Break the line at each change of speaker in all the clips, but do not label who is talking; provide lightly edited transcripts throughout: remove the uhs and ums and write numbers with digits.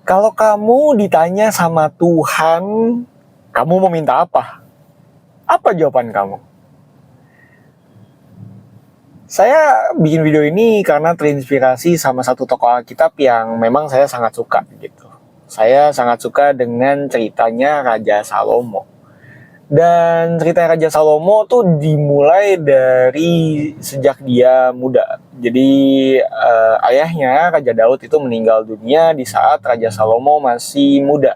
Kalau kamu ditanya sama Tuhan, kamu mau minta apa? Apa jawaban kamu? Saya bikin video ini karena terinspirasi sama satu tokoh Alkitab yang memang saya sangat suka gitu. Saya sangat suka dengan ceritanya Raja Salomo. Dan cerita Raja Salomo tuh dimulai dari sejak dia muda. Jadi ayahnya Raja Daud itu meninggal dunia di saat Raja Salomo masih muda.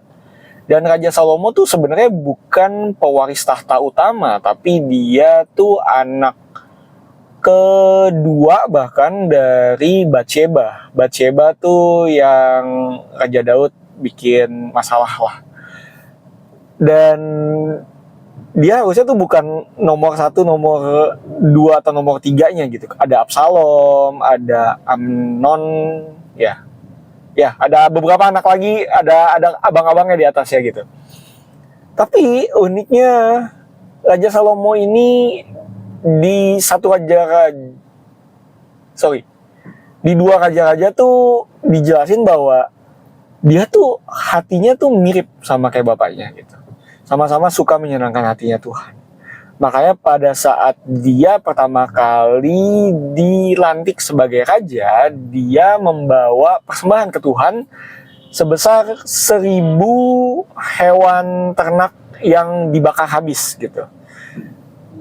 Dan Raja Salomo tuh sebenarnya bukan pewaris tahta utama, tapi dia tuh anak kedua bahkan dari Batsheba. Batsheba tuh yang Raja Daud bikin masalah lah. Dan dia harusnya tuh bukan nomor 1, nomor 2 atau nomor 3-nya gitu. Ada Absalom, ada Amnon, ya. Ya, ada beberapa anak lagi, ada abang-abangnya di atasnya gitu. Tapi uniknya Raja Salomo ini di di dua raja-raja tuh dijelasin bahwa dia tuh hatinya tuh mirip sama kayak bapaknya gitu. Sama-sama suka menyenangkan hatinya Tuhan. Makanya pada saat dia pertama kali dilantik sebagai raja, dia membawa persembahan ke Tuhan sebesar 1.000 hewan ternak yang dibakar habis gitu.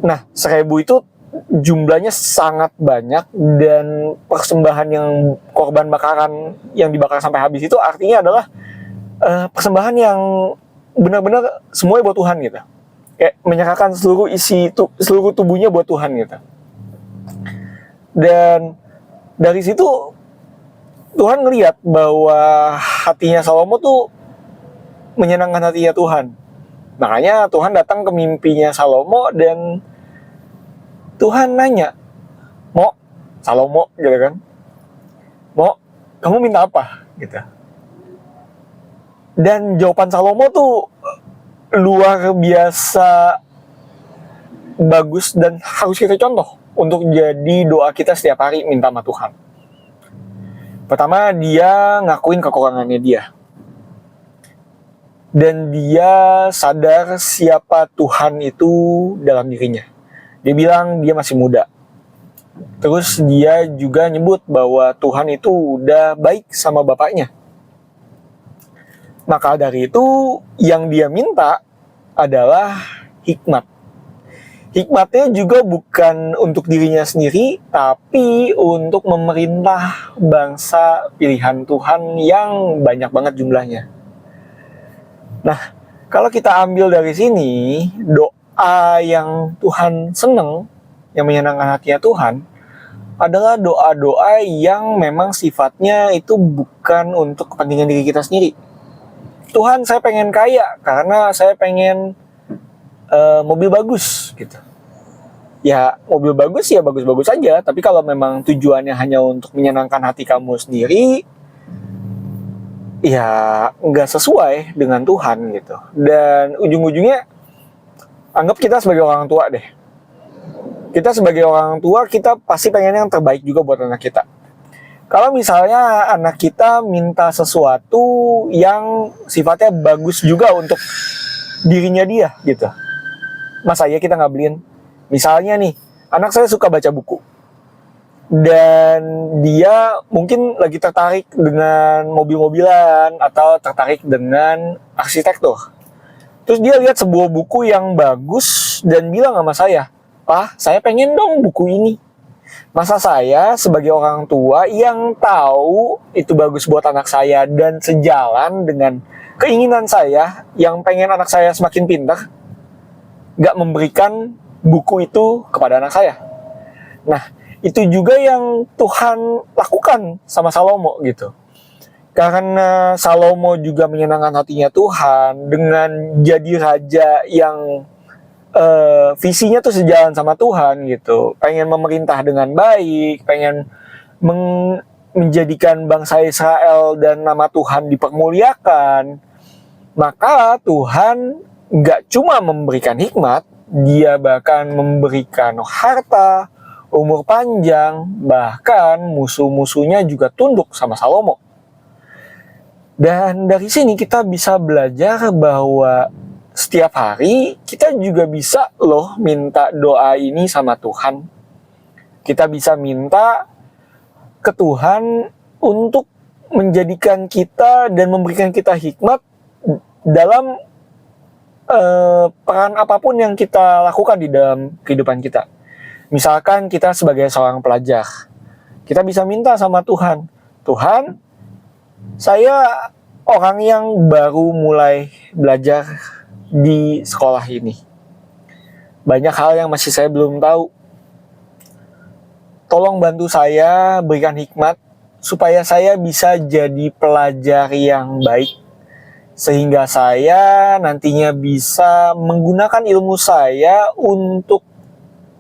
Nah, 1.000 itu jumlahnya sangat banyak, dan persembahan yang korban bakaran yang dibakar sampai habis itu artinya adalah persembahan yang benar-benar semuanya buat Tuhan gitu. Kayak menyerahkan seluruh tubuhnya buat Tuhan gitu. Dan dari situ Tuhan ngelihat bahwa hatinya Salomo tuh menyenangkan hatinya Tuhan. Makanya Tuhan datang ke mimpinya Salomo dan Tuhan nanya, "Mo, Salomo," gitu kan. "Mo, kamu minta apa?" gitu. Dan jawaban Salomo tuh luar biasa bagus dan harus kita contoh untuk jadi doa kita setiap hari minta sama Tuhan. Pertama, dia ngakuin kekurangannya dia. Dan dia sadar siapa Tuhan itu dalam dirinya. Dia bilang dia masih muda. Terus dia juga nyebut bahwa Tuhan itu udah baik sama bapaknya. Maka dari itu yang dia minta adalah hikmat. Hikmatnya juga bukan untuk dirinya sendiri, tapi untuk memerintah bangsa pilihan Tuhan yang banyak banget jumlahnya. Nah, kalau kita ambil dari sini, doa yang Tuhan seneng, yang menyenangkan hatinya Tuhan, adalah doa-doa yang memang sifatnya itu bukan untuk kepentingan diri kita sendiri. Tuhan, saya pengen kaya karena saya pengen mobil bagus gitu. Ya, mobil bagus ya bagus-bagus aja, tapi kalau memang tujuannya hanya untuk menyenangkan hati kamu sendiri, ya nggak sesuai dengan Tuhan gitu. Dan ujung-ujungnya anggap kita sebagai orang tua deh. Kita sebagai orang tua, kita pasti pengen yang terbaik juga buat anak kita. Kalau misalnya anak kita minta sesuatu yang sifatnya bagus juga untuk dirinya dia gitu, masa ya kita nggak beliin? Misalnya nih, anak saya suka baca buku, dan dia mungkin lagi tertarik dengan mobil-mobilan atau tertarik dengan arsitektur. Terus dia lihat sebuah buku yang bagus dan bilang sama saya, "Pak, saya pengen dong buku ini." Masa saya sebagai orang tua yang tahu itu bagus buat anak saya dan sejalan dengan keinginan saya yang pengen anak saya semakin pintar, gak memberikan buku itu kepada anak saya? Nah, itu juga yang Tuhan lakukan sama Salomo gitu. Karena Salomo juga menyenangkan hatinya Tuhan dengan jadi raja yang visinya tuh sejalan sama Tuhan gitu, pengen memerintah dengan baik, pengen menjadikan bangsa Israel dan nama Tuhan dipermuliakan. Maka Tuhan gak cuma memberikan hikmat, dia bahkan memberikan harta, umur panjang, bahkan musuh-musuhnya juga tunduk sama Salomo. Dan dari sini kita bisa belajar bahwa setiap hari kita juga bisa loh minta doa ini sama Tuhan. Kita bisa minta ke Tuhan untuk menjadikan kita dan memberikan kita hikmat dalam peran apapun yang kita lakukan di dalam kehidupan kita. Misalkan kita sebagai seorang pelajar, kita bisa minta sama Tuhan, Tuhan, saya orang yang baru mulai belajar di sekolah ini. Banyak hal yang masih saya belum tahu. Tolong bantu saya, berikan hikmat, supaya saya bisa jadi pelajar yang baik. Sehingga saya nantinya bisa menggunakan ilmu saya untuk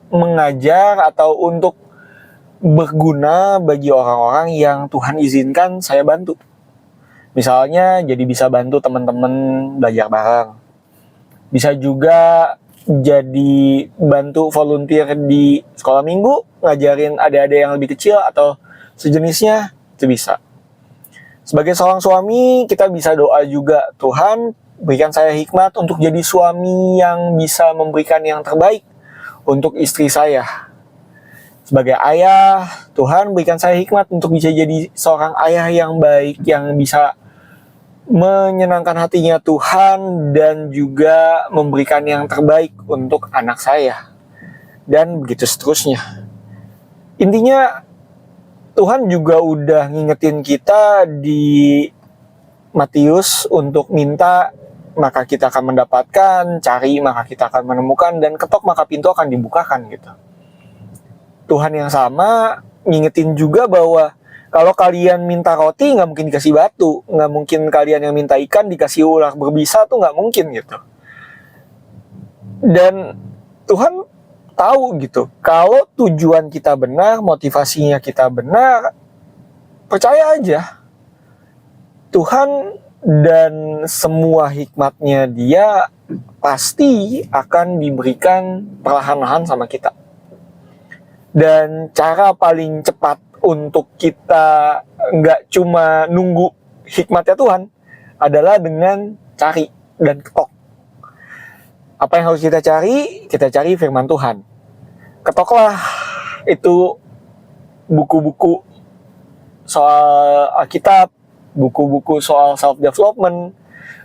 mengajar atau untuk berguna bagi orang-orang yang Tuhan izinkan saya bantu. Misalnya jadi bisa bantu teman-teman belajar bareng. Bisa juga jadi bantu volunteer di sekolah minggu, ngajarin adik-adik yang lebih kecil atau sejenisnya, itu bisa. Sebagai seorang suami, kita bisa doa juga, Tuhan berikan saya hikmat untuk jadi suami yang bisa memberikan yang terbaik untuk istri saya. Sebagai ayah, Tuhan berikan saya hikmat untuk bisa jadi seorang ayah yang baik, yang bisa menyenangkan hatinya Tuhan dan juga memberikan yang terbaik untuk anak saya. Dan begitu seterusnya. Intinya, Tuhan juga udah ngingetin kita di Matius untuk minta, maka kita akan mendapatkan, cari maka kita akan menemukan, dan ketok maka pintu akan dibukakan gitu. Tuhan yang sama ngingetin juga bahwa kalau kalian minta roti nggak mungkin dikasih batu, nggak mungkin kalian yang minta ikan dikasih ular berbisa, tuh nggak mungkin gitu. Dan Tuhan tahu gitu, kalau tujuan kita benar, motivasinya kita benar, percaya aja Tuhan dan semua hikmatnya Dia pasti akan diberikan perlahan-lahan sama kita. Dan cara paling cepat untuk kita nggak cuma nunggu hikmatnya Tuhan adalah dengan cari dan ketok. Apa yang harus kita cari? Kita cari firman Tuhan. Ketoklah itu buku-buku soal Alkitab, buku-buku soal self-development,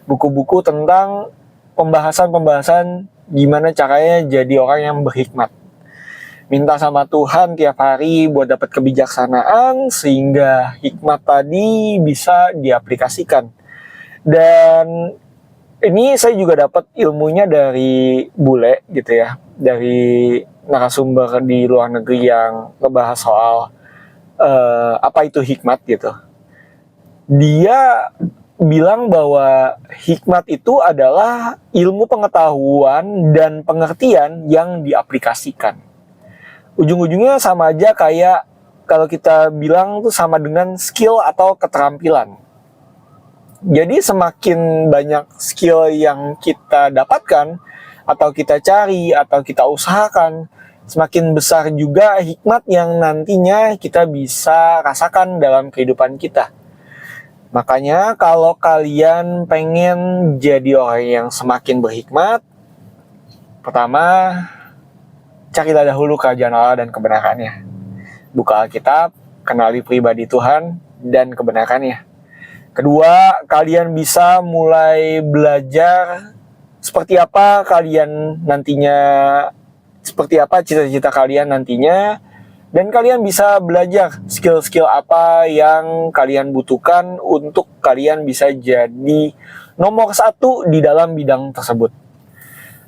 buku-buku tentang pembahasan-pembahasan gimana caranya jadi orang yang berhikmat. Minta sama Tuhan tiap hari buat dapat kebijaksanaan sehingga hikmat tadi bisa diaplikasikan. Dan ini saya juga dapat ilmunya dari bule gitu ya, dari narasumber di luar negeri yang ngebahas soal apa itu hikmat gitu. Dia bilang bahwa hikmat itu adalah ilmu pengetahuan dan pengertian yang diaplikasikan. Ujung-ujungnya sama aja kayak kalau kita bilang tuh sama dengan skill atau keterampilan. Jadi semakin banyak skill yang kita dapatkan atau kita cari atau kita usahakan, semakin besar juga hikmat yang nantinya kita bisa rasakan dalam kehidupan kita. Makanya kalau kalian pengen jadi orang yang semakin berhikmat, pertama, carilah dahulu kerajaan Allah dan kebenarannya. Buka Alkitab, kenali pribadi Tuhan dan kebenarannya. Kedua, kalian bisa mulai belajar seperti apa kalian nantinya, seperti apa cita-cita kalian nantinya, dan kalian bisa belajar skill-skill apa yang kalian butuhkan untuk kalian bisa jadi nomor 1 di dalam bidang tersebut.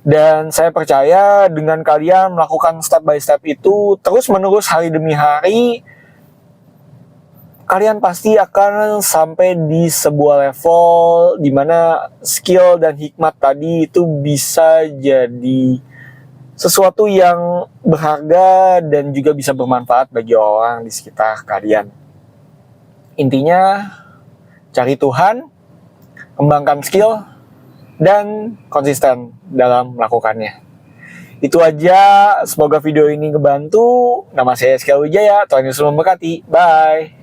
Dan saya percaya dengan kalian melakukan step by step itu terus-menerus hari demi hari, kalian pasti akan sampai di sebuah level di mana skill dan hikmat tadi itu bisa jadi sesuatu yang berharga dan juga bisa bermanfaat bagi orang di sekitar kalian. Intinya, cari Tuhan, kembangkan skill, dan konsisten dalam melakukannya. Itu aja, semoga video ini ngebantu. Nama saya Eskil Wijaya, Tuhan Yesus memberkati. Bye.